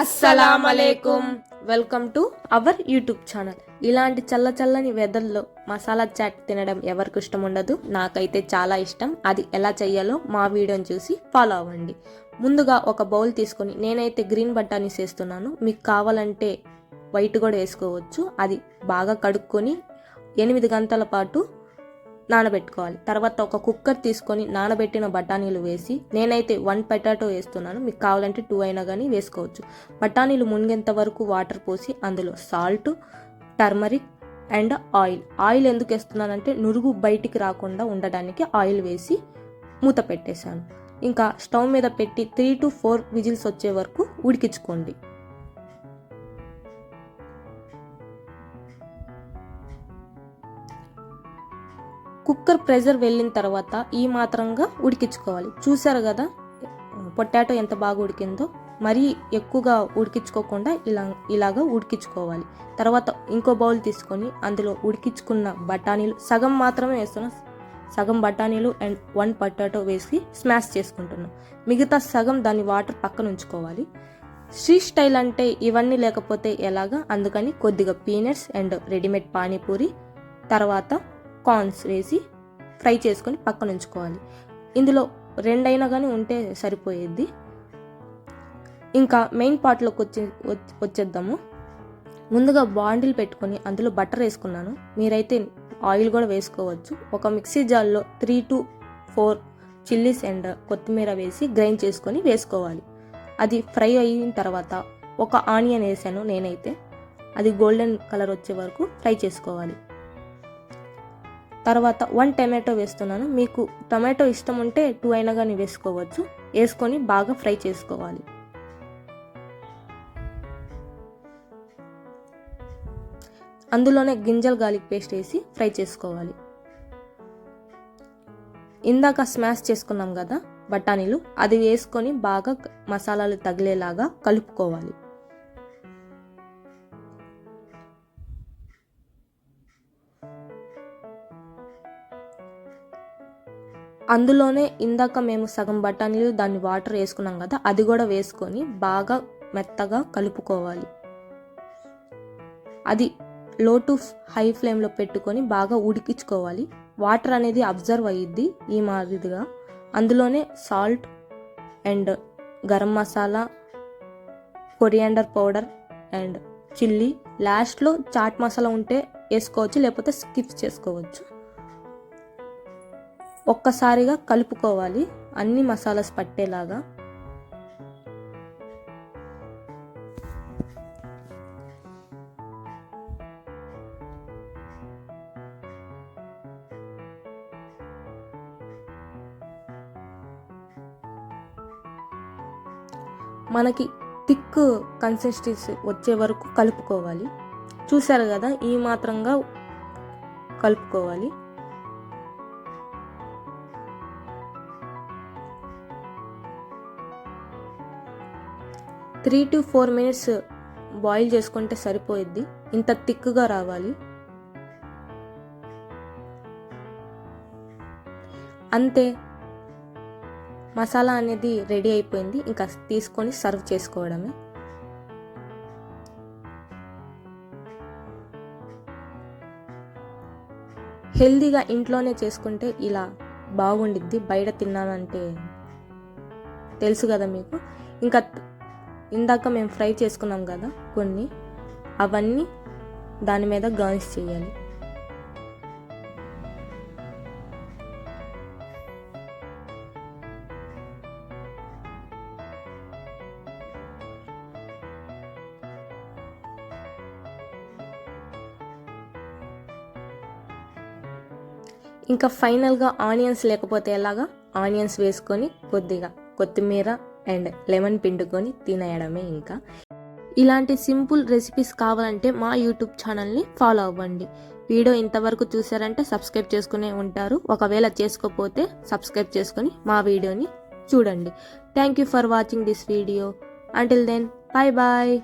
అస్సలాముఅలైకుం. Welcome to our YouTube channel. ఇలాంటి చల్లని వెదర్లో masala chat తినడం ఎవరికి ఇష్టం ఉండదు. నాకైతే చాలా ఇష్టం. అది ఎలా చేయాలో మా వీడియోని చూసి ఫాలో అవ్వండి. ముందుగా ఒక బౌల్ తీసుకొని నేనైతే గ్రీన్ బఠానీస్ వేస్తున్నాను. మీకు కావాలంటే వైట్ కూడా వేసుకోవచ్చు. అది బాగా కడుక్కొని 8 గంటల పాటు నానబెట్టుకోవాలి. తర్వాత ఒక కుక్కర్ తీసుకొని నానబెట్టిన బఠానీలు వేసి నేనైతే 1 పొటాటో వేస్తున్నాను. మీకు కావాలంటే 2 అయినా కానీ వేసుకోవచ్చు. బఠానీలు మునిగేంత వరకు వాటర్ పోసి అందులో సాల్ట్, టర్మరిక్ అండ్ ఆయిల్ ఎందుకు వేస్తున్నానంటే నురుగు బయటికి రాకుండా ఉండడానికి ఆయిల్ వేసి మూత పెట్టేశాను. ఇంకా స్టవ్ మీద పెట్టి 3 to 4 విజిల్స్ వచ్చే వరకు ఉడికించుకోండి. కుక్కర్ ప్రెషర్ వెళ్ళిన తర్వాత ఈ మాత్రంగా ఉడికించుకోవాలి. చూసారు కదా పొటాటో ఎంత బాగా ఉడికిందో. మరీ ఎక్కువగా ఉడికించుకోకుండా ఇలాగా ఉడికించుకోవాలి. తర్వాత ఇంకో బౌల్ తీసుకొని అందులో ఉడికించుకున్న బఠానీలు సగం మాత్రమే వేస్తున్నాం. సగం బఠానీలు అండ్ 1 పొటాటో వేసి స్మాష్ చేసుకుంటున్నాం. మిగతా సగం దాని వాటర్ పక్కన ఉంచుకోవాలి. స్ట్రీట్ స్టైల్ అంటే ఇవన్నీ లేకపోతే ఎలాగా, అందుకని కొద్దిగా పీనట్స్ అండ్ రెడీమేడ్ పానీపూరి తర్వాత కార్న్స్ వేసి ఫ్రై చేసుకొని పక్కన ఉంచుకోవాలి. ఇందులో 2 అయినా కానీ ఉంటే సరిపోయేది. ఇంకా మెయిన్ పార్ట్లోకి వచ్చేద్దాము. ముందుగా బాండిల్ పెట్టుకొని అందులో బటర్ వేసుకున్నాను. మీరైతే ఆయిల్ కూడా వేసుకోవచ్చు. ఒక మిక్సీ జార్లో 3 to 4 చిల్లీస్ అండ్ కొత్తిమీర వేసి గ్రైండ్ చేసుకొని వేసుకోవాలి. అది ఫ్రై అయిన తర్వాత ఒక ఆనియన్ వేసాను నేనైతే. అది గోల్డెన్ కలర్ వచ్చే వరకు ఫ్రై చేసుకోవాలి. తర్వాత 1 టమాటో వేస్తున్నాను. మీకు టమాటో ఇష్టం ఉంటే 2 అయినా కానీ వేసుకోవచ్చు. వేసుకొని బాగా ఫ్రై చేసుకోవాలి. అందులోనే గింజల్ గార్లిక్ పేస్ట్ వేసి ఫ్రై చేసుకోవాలి. ఇందాక స్మాష్ చేసుకున్నాం కదా బఠానీలు, అది వేసుకొని బాగా మసాలాలు తగిలేలాగా కలుపుకోవాలి. అందులోనే ఇందాక మేము సగం బఠానీలు దాన్ని వాటర్ వేసుకున్నాం కదా, అది కూడా వేసుకొని బాగా మెత్తగా కలుపుకోవాలి. అది లో టు హై ఫ్లేమ్లో పెట్టుకొని బాగా ఉడికించుకోవాలి. వాటర్ అనేది అబ్జర్వ్ అయ్యిద్ది ఈ మాదిరిగా. అందులోనే salt and garam masala, coriander powder and chilli, లాస్ట్లో చాట్ మసాలా ఉంటే వేసుకోవచ్చు, లేకపోతే స్కిప్ చేసుకోవచ్చు. ఒక్కసారిగా కలుపుకోవాలి అన్ని మసాలాస్ పట్టేలాగా. మనకి థిక్ కన్సిస్టెన్సీ వచ్చే వరకు కలుపుకోవాలి. చూసారు కదా ఈ మాత్రంగా కలుపుకోవాలి. 3 to 4 minutes బాయిల్ చేసుకుంటే సరిపోయిద్ది. ఇంత థిక్గా రావాలి. అంతే, మసాలా అనేది రెడీ అయిపోయింది. ఇంకా తీసుకొని సర్వ్ చేసుకోవడమే. హెల్దీగా ఇంట్లోనే చేసుకుంటే ఇలా బాగుండిద్ది. బయట తిన్నానంటే తెలుసు కదా మీకు. ఇంకా ఇందాక మేము ఫ్రై చేసుకున్నాం కదా కొన్ని, అవన్నీ దాని మీద గార్నిష్ చేయాలి. ఇంకా ఫైనల్గా ఆనియన్స్ లేకపోతే ఎలాగా, ఆనియన్స్ వేసుకొని కొద్దిగా కొత్తిమీర అండ్ లెమన్ పిండుకొని తినేయడమే. ఇంకా ఇలాంటి సింపుల్ రెసిపీస్ కావాలంటే మా యూట్యూబ్ ఛానల్ని ఫాలో అవ్వండి. వీడియో ఇంతవరకు చూసారంటే సబ్స్క్రైబ్ చేసుకునే ఉంటారు. ఒకవేళ చేసుకోకపోతే సబ్స్క్రైబ్ చేసుకొని మా వీడియోని చూడండి. Thank you for watching this video. Until then, bye bye.